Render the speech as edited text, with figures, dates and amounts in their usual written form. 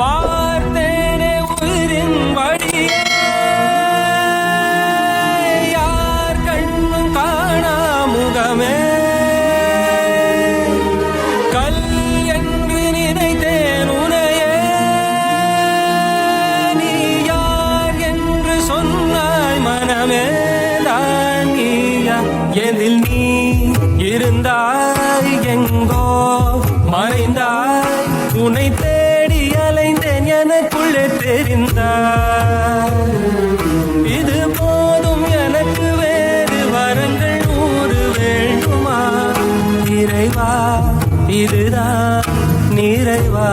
பார்த்தேனே உயிரின் வழியே யார் கண்ணும் காணா முகமே கல் என்று நினைத்தேன் உனையே நீ யார் என்று சொன்னாய் மனமே தான் நீயா எதில் நீ இருந்தாய் எங்கோ மறைந்தாய் உன்னை தேடி அலைந்தேன் எனக்குள்ளே தெரிந்தாய் இது போதும் எனக்கு வேறு வரங்கள் 100 வேண்டுமா இறைவா இதுதான் நிறைவா